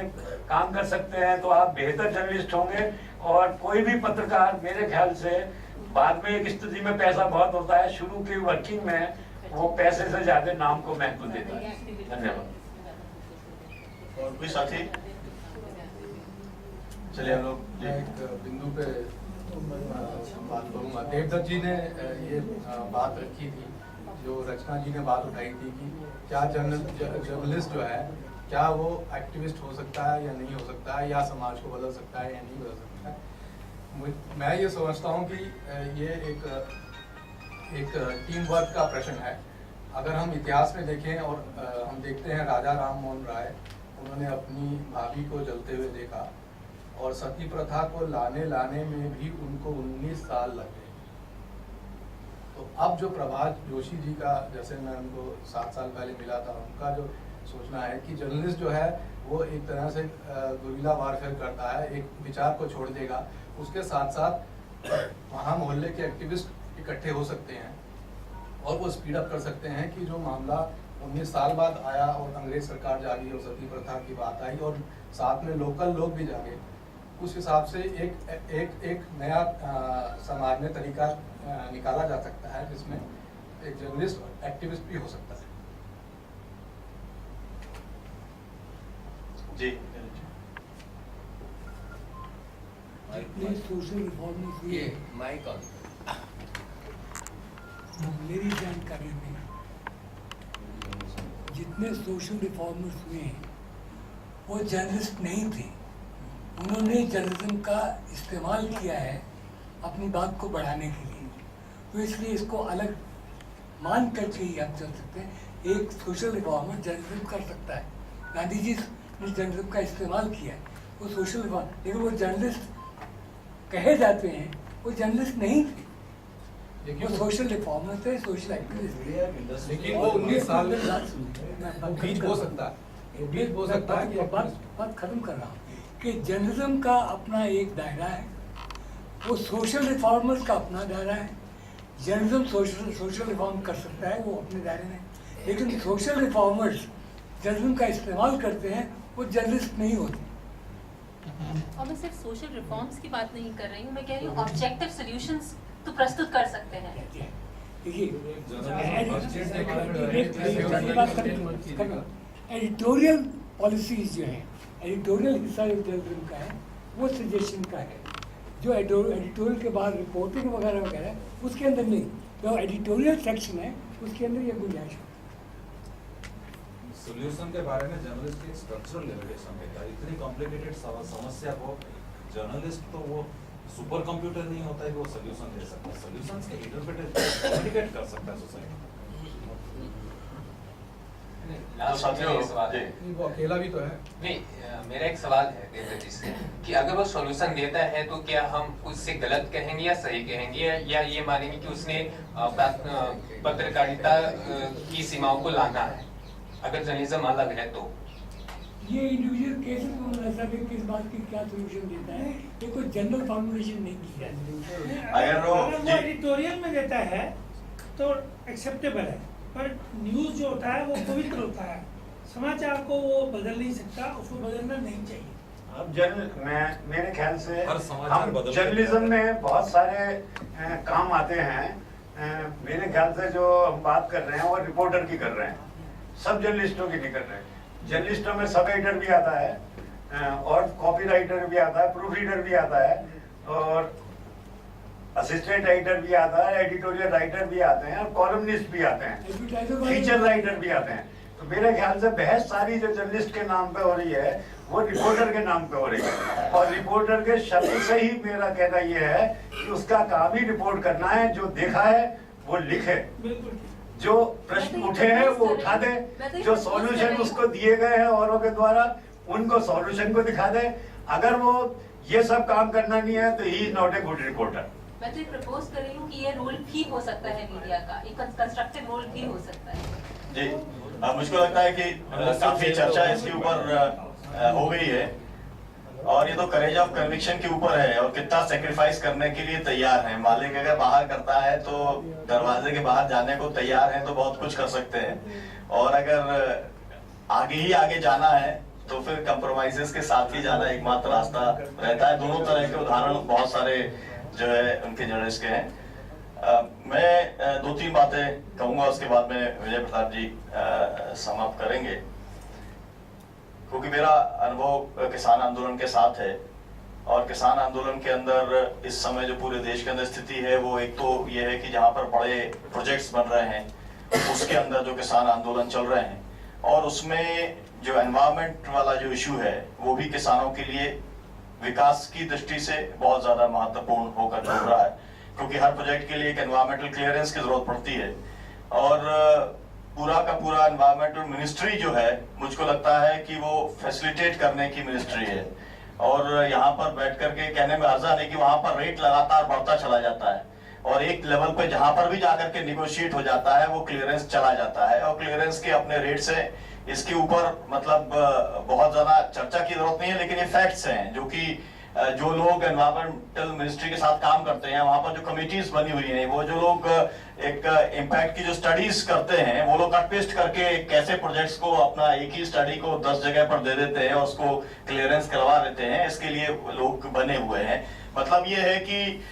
काम कर सकते हैं, तो आप बेहतर जर्नलिस्ट होंगे। और कोई भी पत्रकार मेरे ख्याल से बाद में एक स्थिति में पैसा बहुत होता है, शुरू की वर्किंग में वो पैसे से ज्यादा नाम को महत्व देता है। धन्यवाद। और कोई साथी? चलिए हम लोग एक बिंदु पे बात करूंगा। देवदत्त जी ने ये बात रखी थी, जो रचना जी ने बात उठाई थी कि क्या जर्नलिस्ट जो है, क्या वो एक्टिविस्ट हो सकता है या नहीं हो सकता है, या समाज को बदल सकता है या नहीं बदल सकता है। मैं ये समझता हूँ कि ये एक टीम वर्क का प्रश्न है। अगर हम इतिहास में देखें और हम देखते हैं राजा राम मोहन राय, उन्होंने अपनी भाभी को जलते हुए देखा और सती प्रथा को लाने में भी उनको 19 साल लगे। तो अब जो प्रभात जोशी जी का, जैसे मैं उनको 7 साल पहले मिला था, उनका जो सोचना है कि जर्नलिस्ट जो है वो एक तरह से गुरिल्ला वारफेयर करता है, एक विचार को छोड़ देगा, उसके साथ साथ वहाँ मोहल्ले के एक्टिविस्ट इकट्ठे हो सकते हैं और वो स्पीड अप कर सकते हैं कि जो मामला 19 साल बाद आया और अंग्रेज सरकार जागी और सती प्रथा की बात आई और साथ में लोकल लोग भी जागे, उस हिसाब से एक नया समाज में तरीका निकाला जा सकता है जिसमें एक जर्नलिस्ट एक्टिविस्ट भी हो सकता है। जी सोशल रिफॉर्म्स हुए माइक ऑन। मेरी जानकारी में जितने सोशल रिफॉर्मर्स हुए हैं वो जर्नलिस्ट नहीं थे, उन्होंने जर्नलिज्म का इस्तेमाल किया है अपनी बात को बढ़ाने के लिए। तो इसलिए इसको अलग मान करके ही हम चल सकते हैं। एक सोशल रिफॉर्मर जर्नलिज्म कर सकता है, गांधी जी ने जर्नलिज्म का इस्तेमाल किया है, वो सोशल रिफॉर्म, लेकिन वो जर्नलिस्ट कहे जाते हैं, वो जर्नलिस्ट नहीं थे, वो सोशल रिफॉर्मर थे, सोशल एक्टिविस्ट। लेकिन वो 19 साल में बीच हो सकता है, बीच हो सकता है कि बात खत्म कर रहा हूँ कि जर्नलिज्म का अपना एक दायरा है, वो सोशल रिफॉर्मर्स का अपना दायरा है। जर्नलिज्म सोशल रिफॉर्म कर सकता है, वो अपने दायरे में, लेकिन सोशल रिफॉर्मर्स जर्नलिज्म का इस्तेमाल करते हैं, वो जर्नलिस्ट नहीं होते। और मैं सिर्फ सोशल रिफॉर्म्स की बात नहीं कर रही हूँ, मैं कह रही हूँ ऑब्जेक्टिव सॉल्यूशंस तो प्रस्तुत कर सकते हैं। एडिटोरियल पॉलिसीज जो है, एडिटोरियल हिस्सा जो जर्नलिज्म का है वो सजेशन का है, जो एडिटोरियल के बाद रिपोर्टिंग वगैरह वगैरह उसके अंदर नहीं, जो एडिटोरियल सेक्शन है उसके अंदर ये गुंजाइश है। सोल्यूशन के बारे में जर्नलिस्ट की स्ट्रक्चरल लिमिटेशन है, इतनी कॉम्प्लिकेटेड समस्या को जर्नलिस्ट तो वो सुपर कंप्यूटर नहीं होता है कि वो सोल्यूशन दे सकता है, सोल्यूशंस के इंटरप्रिटेशन कम्युनिकेट कर सकता है सोसाइटी। वो अकेला भी तो है। नहीं, मेरा एक सवाल है देवदत्त जी से कि अगर वो सॉल्यूशन देता है तो क्या हम उससे गलत कहेंगे या सही कहेंगे, या ये मानेंगे कि उसने पत्रकारिता की सीमाओं को लांघा है अगर जर्नलिज्म अलग है तो? ये इंडिविजुअल केसेस में ऐसा भी किस बात की क्या सॉल्यूशन देता है, ये कोई जनरल फॉर्मुलेशन नहीं की जाती। अगर वो एडिटोरियल में देता है तो एक्सेप्टेबल है, पर न्यूज जो होता है वो पवित्र होता है, समाचार को वो बदल नहीं सकता, उसको बदलना नहीं चाहिए। अब मेरे ख्याल से हम जर्नलिज्म में बहुत सारे काम आते हैं। मेरे ख्याल से जो हम बात कर रहे हैं वो रिपोर्टर की कर रहे हैं, सब जर्नलिस्टों की नहीं कर रहे हैं। जर्नलिस्टों में सब एडिटर भी आता है और कॉपी राइटर भी आता है, प्रूफ रीडर भी आता है और असिस्टेंट एडिटर भी आता है, एडिटोरियल राइटर भी आते हैं और कॉलमनिस्ट भी आते हैं, फीचर राइटर भी आते हैं। तो मेरे ख्याल से बहस सारी जो जर्नलिस्ट के नाम पे हो रही है वो रिपोर्टर के नाम पे हो रही है, और रिपोर्टर के शब्द से ही मेरा कहना यह है कि उसका काम ही रिपोर्ट करना है, जो देखा है वो लिखे, जो प्रश्न उठे हैं वो उठा दे, जो सॉल्यूशन उसको दिए गए हैं औरों के द्वारा उनको सॉल्यूशन को दिखा दे। अगर वो ये सब काम करना नहीं है तो he is not a good reporter. मैं तो प्रपोज कर रही हूँ कि ये रोल भी हो सकता है मीडिया का, एक कंस्ट्रक्टिव रोल भी हो सकता है। जी, मुझको लगता है कि काफी चर्चा इसके ऊपर हो गई है और ये तो करेज ऑफ कन्विक्शन के ऊपर है और कितना सेक्रीफाइस करने के लिए तैयार है। मालिक अगर बाहर करता है तो दरवाजे के बाहर जाने को तैयार है तो बहुत कुछ कर सकते हैं, और अगर आगे ही आगे जाना है तो फिर कंप्रोमाइजेस के साथ ही जाना एकमात्र रास्ता रहता है। दोनों तरह के उदाहरण बहुत सारे जो है उनके जर्नलिस्ट के हैं। मैं 2-3 बातें कहूंगा, उसके बाद में विजय प्रताप जी समाप्त करेंगे, क्योंकि मेरा अनुभव किसान आंदोलन के साथ है और किसान आंदोलन के अंदर इस समय जो पूरे देश के अंदर स्थिति है वो एक तो ये है कि जहाँ पर बड़े प्रोजेक्ट्स बन रहे हैं उसके अंदर जो किसान आंदोलन चल रहे हैं, और उसमें जो एनवायरमेंट वाला जो इशू है वो भी किसानों के लिए विकास की दृष्टि से बहुत ज्यादा महत्वपूर्ण होकर जुड़ रहा है, क्योंकि हर प्रोजेक्ट के लिए एक एनवायरमेंटल क्लियरेंस की जरूरत पड़ती है। और पूरा का पूरा एनवायरमेंटल मिनिस्ट्री जो है, मुझको लगता है कि वो फैसिलिटेट करने की मिनिस्ट्री है। और यहाँ पर बैठ करके कहने में अर्जा नहीं कि वहां पर रेट लगातार बढ़ता चला जाता है और एक लेवल पे जहां पर भी जाकर के निगोशिएट हो जाता है वो क्लियरेंस चला जाता है और क्लियरेंस के अपने रेट से इसके ऊपर मतलब बहुत ज्यादा चर्चा की जरूरत नहीं है, लेकिन ये फैक्ट्स हैं जो कि जो लोग एनवायरमेंटल मिनिस्ट्री के साथ काम करते हैं, वहां पर जो कमिटीज बनी हुई हैं, वो जो लोग एक इम्पैक्ट की जो स्टडीज करते हैं, वो लोग कट पेस्ट करके कैसे प्रोजेक्ट्स को अपना एक ही स्टडी को 10 जगह पर दे देते हैं और उसको क्लियरेंस करवा देते हैं, इसके लिए लोग बने हुए हैं। मतलब ये है कि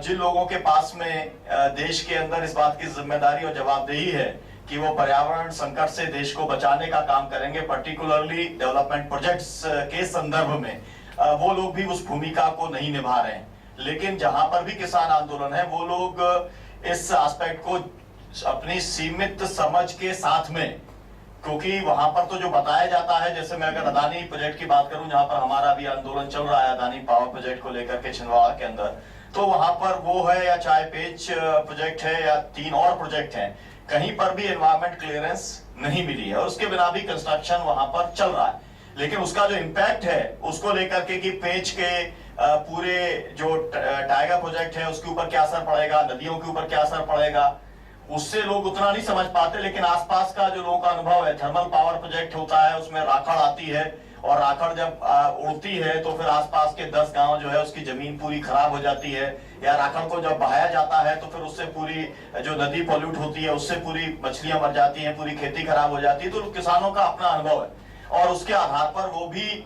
जिन लोगों के पास में देश के अंदर इस बात की जिम्मेदारी और जवाबदेही है कि वो पर्यावरण संकट से देश को बचाने का काम करेंगे, पर्टिकुलरली डेवलपमेंट प्रोजेक्ट्स के संदर्भ में, वो लोग भी उस भूमिका को नहीं निभा रहे हैं। लेकिन जहां पर भी किसान आंदोलन है, वो लोग इस एस्पेक्ट को अपनी सीमित समझ के साथ में, क्योंकि वहां पर तो जो बताया जाता है, जैसे मैं अगर अदानी प्रोजेक्ट की बात करूं, जहां पर हमारा भी आंदोलन चल रहा है अदानी पावर प्रोजेक्ट को लेकर के छिंदवाड़ा के अंदर, तो वहां पर वो है या चाय पेच प्रोजेक्ट है या 3 और प्रोजेक्ट हैं, कहीं पर भी एनवायरमेंट क्लियरेंस नहीं मिली है और उसके बिना भी कंस्ट्रक्शन वहां पर चल रहा है। लेकिन उसका जो इम्पैक्ट है उसको लेकर के कि पेच के पूरे जो टाइगर प्रोजेक्ट है उसके ऊपर क्या असर पड़ेगा, नदियों के ऊपर क्या असर पड़ेगा, उससे लोग उतना नहीं समझ पाते। लेकिन आसपास का जो लोगों का अनुभव है, थर्मल पावर प्रोजेक्ट होता है, उसमें राखड़ आती है और राखड़ जब उड़ती है तो फिर आसपास के 10 गांव जो है उसकी जमीन पूरी खराब हो जाती है, या राखड़ को जब बहाया जाता है तो फिर उससे पूरी जो नदी पॉल्यूट होती है उससे पूरी मछलियां मर जाती हैं, पूरी खेती खराब हो जाती है। तो किसानों का अपना अनुभव है और उसके आधार पर वो भी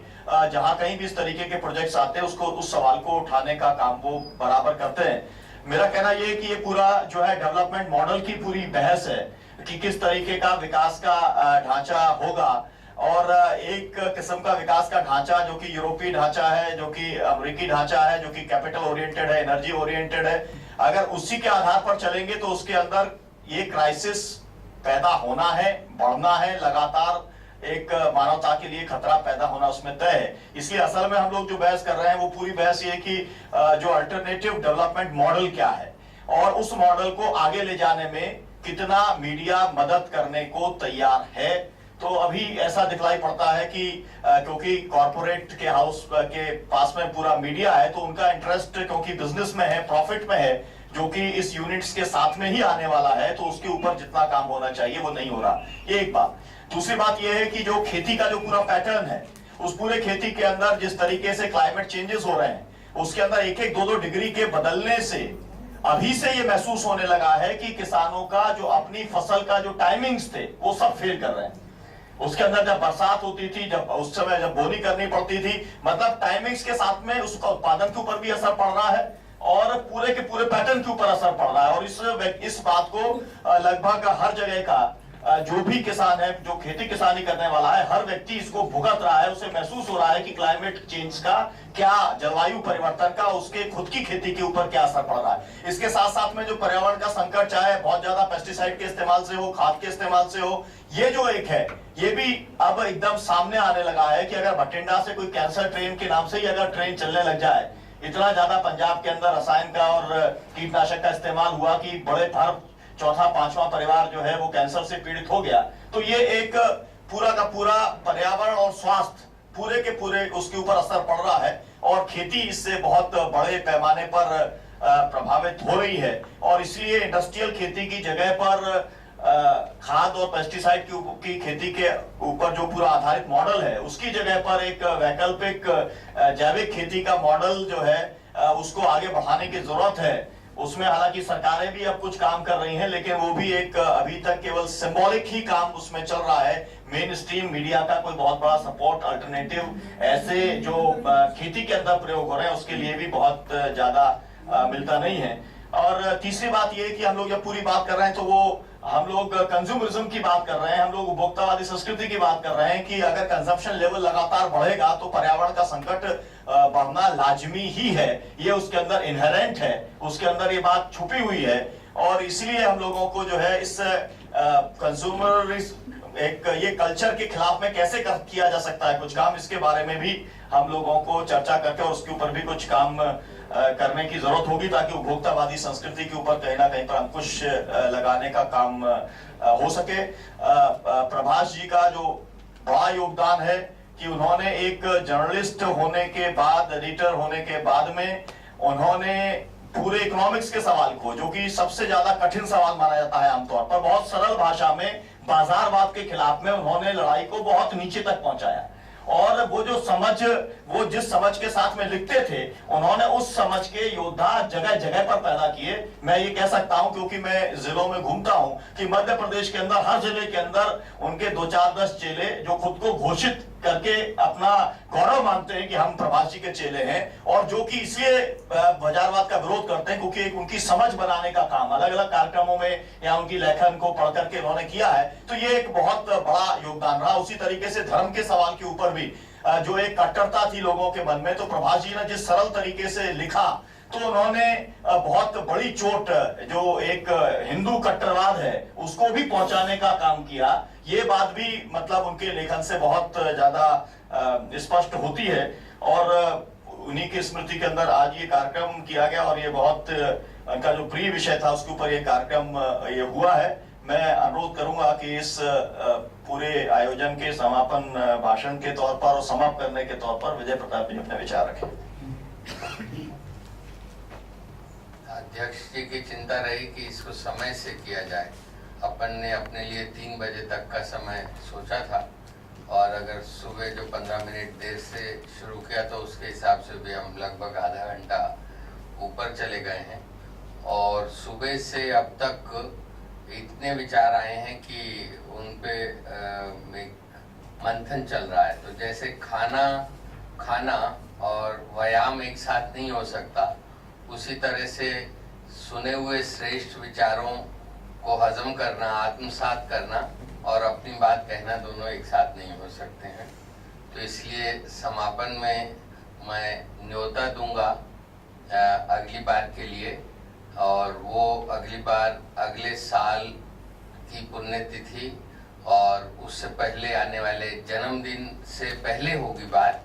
जहां कहीं भी इस तरीके के प्रोजेक्ट्स आते हैं उसको उस सवाल को उठाने का काम वो बराबर करते हैं। मेरा कहना यह है कि ये पूरा जो है डेवलपमेंट मॉडल की पूरी बहस है कि किस तरीके का विकास का ढांचा होगा, और एक किस्म का विकास का ढांचा जो कि यूरोपीय ढांचा है, जो कि अमेरिकी ढांचा है, जो कि कैपिटल ओरिएंटेड है, एनर्जी ओरिएंटेड है, अगर उसी के आधार पर चलेंगे तो उसके अंदर ये क्राइसिस पैदा होना है, बढ़ना है, लगातार एक मानवता के लिए खतरा पैदा होना उसमें तय है। इसलिए असल में हम लोग जो बहस कर रहे हैं वो पूरी बहस ये कि जो अल्टरनेटिव डेवलपमेंट मॉडल क्या है और उस मॉडल को आगे ले जाने में कितना मीडिया मदद करने को तैयार है। तो अभी ऐसा दिखलाई पड़ता है कि क्योंकि कॉर्पोरेट के हाउस के पास में पूरा मीडिया है तो उनका इंटरेस्ट क्योंकि बिजनेस में है, प्रॉफिट में है, जो कि इस यूनिट्स के साथ में ही आने वाला है, तो उसके ऊपर जितना काम होना चाहिए वो नहीं हो रहा। ये एक बात। दूसरी बात यह है कि जो खेती का जो पूरा पैटर्न है, उस पूरे खेती के अंदर जिस तरीके से क्लाइमेट चेंजेस हो रहे हैं उसके अंदर 1-1, 2-2 डिग्री के बदलने से अभी से ये महसूस होने लगा है कि किसानों का जो अपनी फसल का जो टाइमिंग्स थे वो सब फेल कर रहे हैं। उसके अंदर जब बरसात होती थी, जब उस समय जब बोनी करनी पड़ती थी, मतलब टाइमिंग्स के साथ में उसका उत्पादन के ऊपर भी असर पड़ रहा है और पूरे के पूरे पैटर्न के ऊपर असर पड़ रहा है। और इस बात को लगभग हर जगह का जो भी किसान है, जो खेती किसानी करने वाला है, हर व्यक्ति इसको भुगत रहा है। उसे महसूस हो रहा है कि क्लाइमेट चेंज का क्या, जलवायु परिवर्तन का उसके खुद की खेती के ऊपर क्या असर पड़ रहा है। इसके साथ साथ में जो पर्यावरण का संकट, चाहे बहुत ज्यादा पेस्टिसाइड के इस्तेमाल से हो, खाद के इस्तेमाल से हो, ये जो एक है ये भी अब एकदम सामने आने लगा है कि अगर भटिंडा से कोई कैंसर ट्रेन के नाम से ही अगर ट्रेन चलने लग जाए, इतना ज्यादा पंजाब के अंदर रसायन का और कीटनाशक का इस्तेमाल हुआ कि बड़े भर चौथा 5वां परिवार जो है वो कैंसर से पीड़ित हो गया, तो ये एक पूरा का पूरा पर्यावरण और स्वास्थ्य पूरे के पूरे उसके ऊपर असर पड़ रहा है और खेती इससे बहुत बड़े पैमाने पर प्रभावित हो रही है। और इसलिए इंडस्ट्रियल खेती की जगह पर खाद और पेस्टिसाइड की खेती के ऊपर जो पूरा आधारित मॉडल है उसकी जगह पर एक वैकल्पिक जैविक खेती का मॉडल जो है उसको आगे बढ़ाने की जरूरत है। उसमें हालांकि सरकारें भी अब कुछ काम कर रही हैं, लेकिन वो भी एक अभी तक केवल सिंबॉलिक ही काम उसमें चल रहा है। मेन स्ट्रीम मीडिया का कोई बहुत बड़ा सपोर्ट, अल्टरनेटिव ऐसे जो खेती के अंदर प्रयोग हो रहे हैं उसके लिए भी बहुत ज्यादा मिलता नहीं है। और तीसरी बात ये कि हम लोग जब पूरी बात कर रहे हैं तो वो हम लोग कंज्यूमरिज्म की बात कर रहे हैं, हम लोग उपभोक्तावादी संस्कृति की बात कर रहे हैं कि अगर कंजम्पशन लेवल लगातार बढ़ेगा तो पर्यावरण का संकट बढ़ना लाजमी ही है। ये उसके अंदर इनहेरेंट है, उसके अंदर ये बात छुपी हुई है। और इसलिए हम लोगों को जो है इस कंज्यूमर एक ये कल्चर के खिलाफ में कैसे किया जा सकता है कुछ काम, इसके बारे में भी हम लोगों को चर्चा करके और उसके ऊपर भी कुछ काम करने की जरूरत होगी, ताकि उपभोक्तावादी संस्कृति के ऊपर कहीं ना कहीं पर अंकुश लगाने का काम हो सके। प्रभाष जी का जो बड़ा योगदान है कि उन्होंने एक जर्नलिस्ट होने के बाद, एडिटर होने के बाद में उन्होंने पूरे इकोनॉमिक्स के सवाल को, जो कि सबसे ज्यादा कठिन सवाल माना जाता है आमतौर पर, बहुत सरल भाषा में बाजारवाद के खिलाफ में उन्होंने लड़ाई को बहुत नीचे तक पहुंचाया। और वो जो समझ, वो जिस समझ के साथ में लिखते थे, उन्होंने उस समझ के योद्धा जगह जगह पर पैदा किए। मैं ये कह सकता हूं क्योंकि मैं जिलों में घूमता हूं कि मध्य प्रदेश के अंदर हर जिले के अंदर उनके 2-4-10 चेले जो खुद को घोषित करके अपना गौरव मानते हैं कि हम प्रभाष जी के चेले हैं, और जो कि इसलिए बाजारवाद का विरोध करते हैं क्योंकि उनकी समझ बनाने का काम अलग अलग कार्यक्रमों में या उनकी लेखन को पढ़ करके उन्होंने किया है। तो ये एक बहुत बड़ा योगदान रहा। उसी तरीके से धर्म के सवाल के ऊपर भी जो एक कट्टरता थी लोगों के मन में, तो प्रभाष जी ने जिस सरल तरीके से लिखा, तो उन्होंने बहुत बड़ी चोट जो एक हिंदू कट्टरवाद है उसको भी पहुंचाने का काम किया। ये बात भी मतलब उनके लेखन से बहुत ज्यादा स्पष्ट होती है। और उन्हीं की स्मृति के अंदर आज ये कार्यक्रम किया गया, और ये बहुत उनका जो प्रिय विषय था उसके ऊपर ये कार्यक्रम ये हुआ है। मैं अनुरोध करूंगा कि इस पूरे आयोजन के समापन भाषण के तौर पर और समाप्त करने के तौर पर विजय प्रताप जी अपने विचार रखें। अध्यक्ष जी की चिंता रही कि इसको समय से किया जाए। अपन ने अपने लिए 3 बजे तक का समय सोचा था, और अगर सुबह जो 15 मिनट देर से शुरू किया तो उसके हिसाब से भी हम लगभग आधा घंटा ऊपर चले गए हैं। और सुबह से अब तक इतने विचार आए हैं कि उन पे एक मंथन चल रहा है। तो जैसे खाना और व्यायाम एक साथ नहीं हो सकता, उसी तरह से सुने हुए श्रेष्ठ विचारों को हजम करना, आत्मसात करना और अपनी बात कहना दोनों एक साथ नहीं हो सकते हैं। तो इसलिए समापन में मैं न्योता दूंगा अगली बार के लिए, और वो अगली बार अगले साल की पुण्यतिथि और उससे पहले आने वाले जन्मदिन से पहले होगी बात,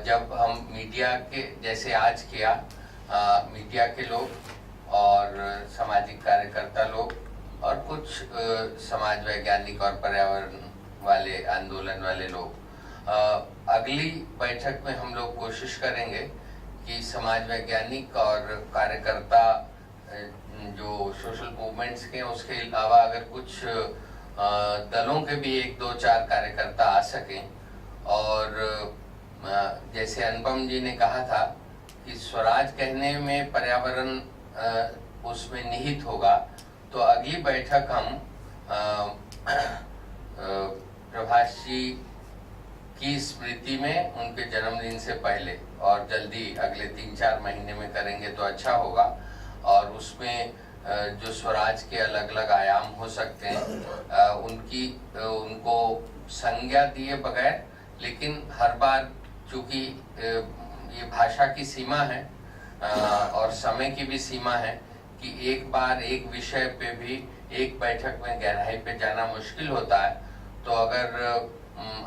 जब हम मीडिया के जैसे आज किया, मीडिया के लोग और सामाजिक कार्यकर्ता लोग और कुछ समाज वैज्ञानिक और पर्यावरण वाले आंदोलन वाले लोग, अगली बैठक में हम लोग कोशिश करेंगे कि समाज वैज्ञानिक और कार्यकर्ता जो सोशल मूवमेंट्स के, उसके अलावा अगर कुछ दलों के भी 1-2-4 कार्यकर्ता आ सकें। और जैसे अनुपम जी ने कहा था कि स्वराज कहने में पर्यावरण उसमें निहित होगा, तो अगली बैठक हम प्रभाष जी की स्मृति में उनके जन्मदिन से पहले और जल्दी अगले 3-4 महीने में करेंगे तो अच्छा होगा। और उसमें जो स्वराज के अलग अलग आयाम हो सकते हैं उनको संज्ञा दिए बगैर, लेकिन हर बार चूंकि ये भाषा की सीमा है और समय की भी सीमा है कि एक बार एक विषय पे भी एक बैठक में गहराई पे जाना मुश्किल होता है। तो अगर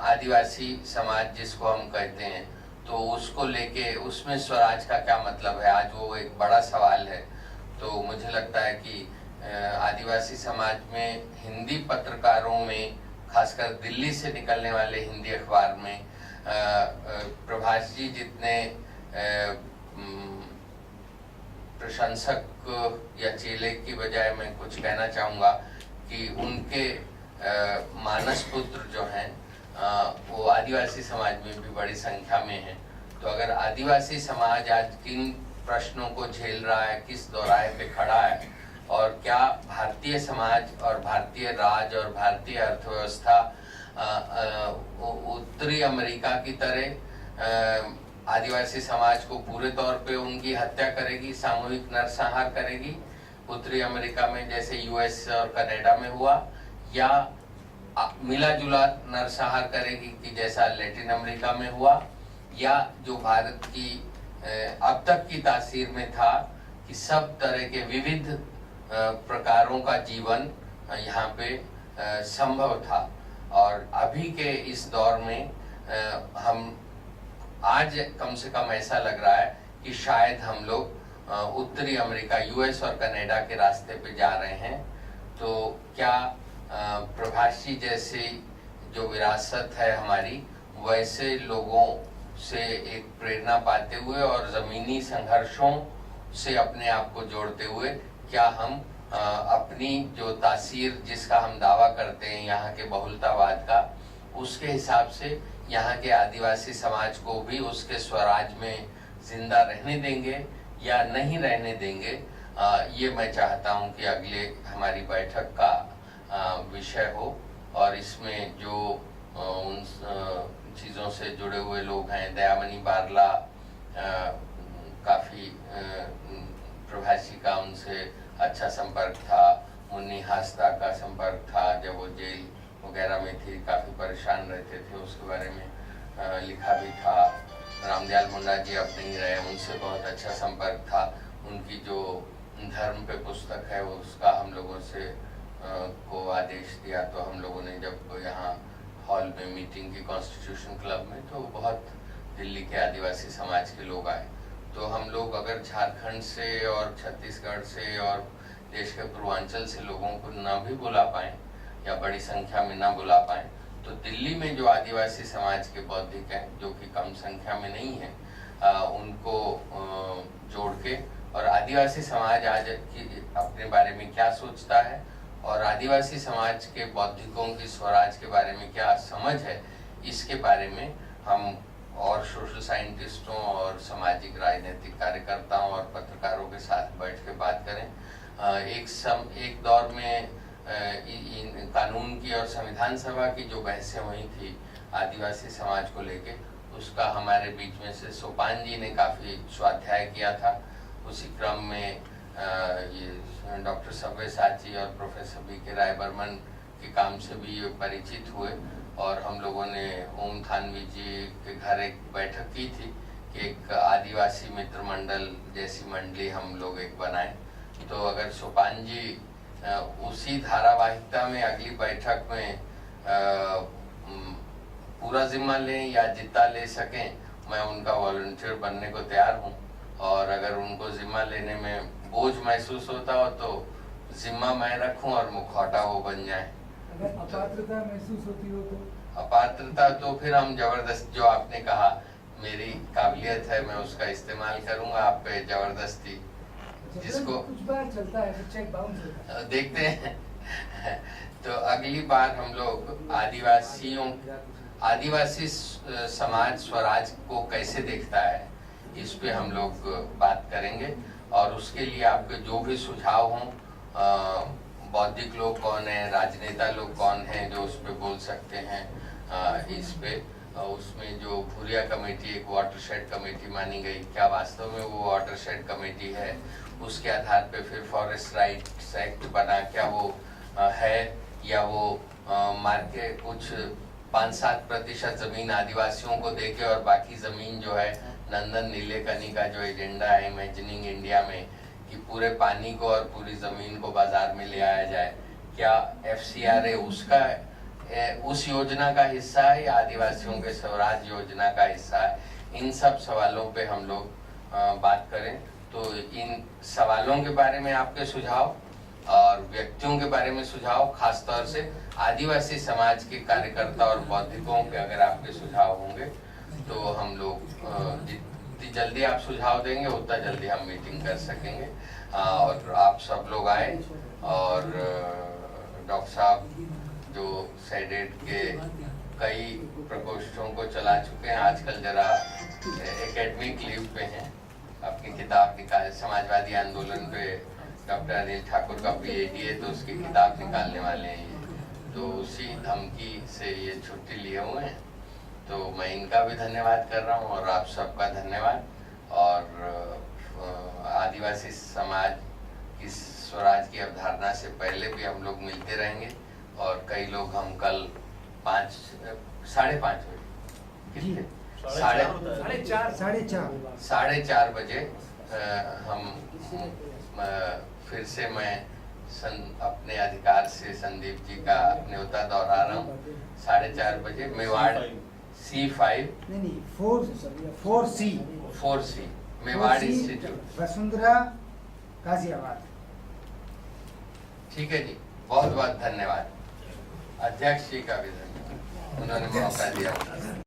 आदिवासी समाज जिसको हम कहते हैं, तो उसको लेके उसमें स्वराज का क्या मतलब है, आज वो एक बड़ा सवाल है। तो मुझे लगता है कि आदिवासी समाज में हिंदी पत्रकारों में, खासकर दिल्ली से निकलने वाले हिंदी अखबार में प्रभाष जी जितने प्रशंसक या चेले की बजाय मैं कुछ कहना चाहूँगा कि उनके मानस पुत्र जो हैं वो आदिवासी समाज में भी बड़ी संख्या में हैं। तो अगर आदिवासी समाज आज किन प्रश्नों को झेल रहा है, किस दौराहे पे खड़ा है, और क्या भारतीय समाज और भारतीय राज और भारतीय अर्थव्यवस्था उत्तरी अमेरिका की तरह आदिवासी समाज को पूरे तौर पे उनकी हत्या करेगी, सामूहिक नरसंहार करेगी, उत्तरी अमेरिका में जैसे यूएस और कनाडा में हुआ, या मिला जुला नरसंहार करेगी कि जैसा लैटिन अमेरिका में हुआ, या जो भारत की अब तक की तासीर में था कि सब तरह के विविध प्रकारों का जीवन यहाँ पे संभव था। और अभी के इस दौर में हम आज कम से कम ऐसा लग रहा है कि शायद हम लोग उत्तरी अमेरिका, यूएस और कनाडा के रास्ते पे जा रहे हैं। तो क्या प्रभाष जी जैसी जो विरासत है हमारी, वैसे लोगों से एक प्रेरणा पाते हुए और जमीनी संघर्षों से अपने आप को जोड़ते हुए क्या हम अपनी जो तासीर जिसका हम दावा करते हैं यहाँ के बहुलतावाद का, उसके हिसाब से यहाँ के आदिवासी समाज को भी उसके स्वराज में जिंदा रहने देंगे या नहीं रहने देंगे, ये मैं चाहता हूँ कि अगले हमारी बैठक का विषय हो। और इसमें जो उन चीज़ों से जुड़े हुए लोग हैं, दयामणि बारला, काफ़ी प्रभाषी का उनसे अच्छा संपर्क था, मुन्नी हास्ता का संपर्क था, जब वो जेल वगैरह में थी काफ़ी परेशान रहते थे, उसके बारे में लिखा भी था। रामदयाल मुंडा जी अब नहीं रहे, उनसे बहुत अच्छा संपर्क था। उनकी जो धर्म पे पुस्तक है उसका हम लोगों से को आदेश दिया, तो हम लोगों ने जब यहाँ हॉल में मीटिंग की कॉन्स्टिट्यूशन क्लब में, तो बहुत दिल्ली के आदिवासी समाज के लोग आए। तो हम लोग अगर झारखंड से और छत्तीसगढ़ से और देश के पूर्वांचल से लोगों को न भी बुला पाएँ या बड़ी संख्या में न बुला पाएँ, तो दिल्ली में जो आदिवासी समाज के बौद्धिक हैं, जो कि कम संख्या में नहीं है, उनको जोड़ के, और आदिवासी समाज आज अपने बारे में क्या सोचता है और आदिवासी समाज के बौद्धिकों की स्वराज के बारे में क्या समझ है, इसके बारे में हम और सोशल साइंटिस्टों और सामाजिक राजनीतिक कार्यकर्ताओं और पत्रकारों के साथ बैठ के बात करें। एक दौर में कानून की और संविधान सभा की जो बहसें हुई थी आदिवासी समाज को लेके, उसका हमारे बीच में से सोपान जी ने काफ़ी स्वाध्याय किया था। उसी क्रम में ये डॉक्टर सव्यसाची और प्रोफेसर B.K. राय बर्मन के काम से भी परिचित हुए, और हम लोगों ने ओम थानवी जी के घर एक बैठक की थी कि एक आदिवासी मित्र मंडल जैसी मंडली हम लोग एक बनाएं। तो अगर सोपान जी उसी धारावाहिकता में अगली बैठक में पूरा जिम्मा लें या जितना ले सकें, मैं उनका वॉलंटियर बनने को तैयार हूं। और अगर उनको जिम्मा लेने में बोझ महसूस होता हो तो जिम्मा मैं रखूं और मुखौटा वो बन जाए। अगर अपात्रता महसूस होती हो तो? अपात्रता तो फिर हम जबरदस्त, जो आपने कहा मेरी काबिलियत है, मैं उसका इस्तेमाल करूंगा आप पे जबरदस्ती, जिसको कुछ बार चलता है, फिर चेक बाउंस होता है, देखते हैं। तो अगली बार हम लोग आदिवासी समाज स्वराज को कैसे देखता है, इस पे हम लोग बात करेंगे। और उसके लिए आपके जो भी सुझाव हों, बौद्धिक लोग कौन है, राजनेता लोग कौन हैं जो उस पे बोल सकते हैं, इस पे उसमें जो भूरिया कमेटी एक वाटरशेड कमेटी मानी गई, क्या वास्तव में वो वाटरशेड कमेटी है? उसके आधार पे फिर फॉरेस्ट राइट्स एक्ट बना, क्या वो है, या वो मार्केट कुछ 5-7% जमीन आदिवासियों को देके और बाकी जमीन जो है नंदन नीलेकनी का जो एजेंडा है इमेजिनिंग इंडिया में, कि पूरे पानी को और पूरी जमीन को बाजार में ले आया जाए, क्या FCRA उसका उस योजना का हिस्सा है या आदिवासियों के स्वराज योजना का हिस्सा है? इन सब सवालों पे हम लोग बात करें। तो इन सवालों के बारे में आपके सुझाव और व्यक्तियों के बारे में सुझाव, खासतौर से आदिवासी समाज के कार्यकर्ता और बौद्धिकों के अगर आपके सुझाव होंगे तो हम लोग जितनी जल्दी आप सुझाव देंगे उतना जल्दी हम मीटिंग कर सकेंगे। और आप सब लोग आए, और डॉक्टर साहब जो सेडेट के कई प्रकोष्ठों को चला चुके हैं, आजकल जरा एकेडमिक लीव पे हैं, अपनी किताब निकाल, समाजवादी आंदोलन पे डॉक्टर अनिल ठाकुर का PhD है, तो उसकी किताब निकालने वाले हैं ये, तो उसी धमकी से ये छुट्टी लिए हुए हैं। तो मैं इनका भी धन्यवाद कर रहा हूँ और आप सबका धन्यवाद। और आदिवासी समाज की स्वराज की अवधारणा से पहले भी हम लोग मिलते रहेंगे, और कई लोग हम कल 5-5:30 बजे, कितने 4:30 बजे हम फिर से मैं अपने अधिकार से संदीप जी का न्योता दोहरा रहा हूँ। 4:30 बजे मेवाड़ C5 नहीं 4C मेवाड़ इंस्टीट्यूट वसुंधरा गाजियाबाद। ठीक है जी, बहुत बहुत धन्यवाद। अध्यक्ष जी का भी धन्यवाद, उन्होंने मौका दिया।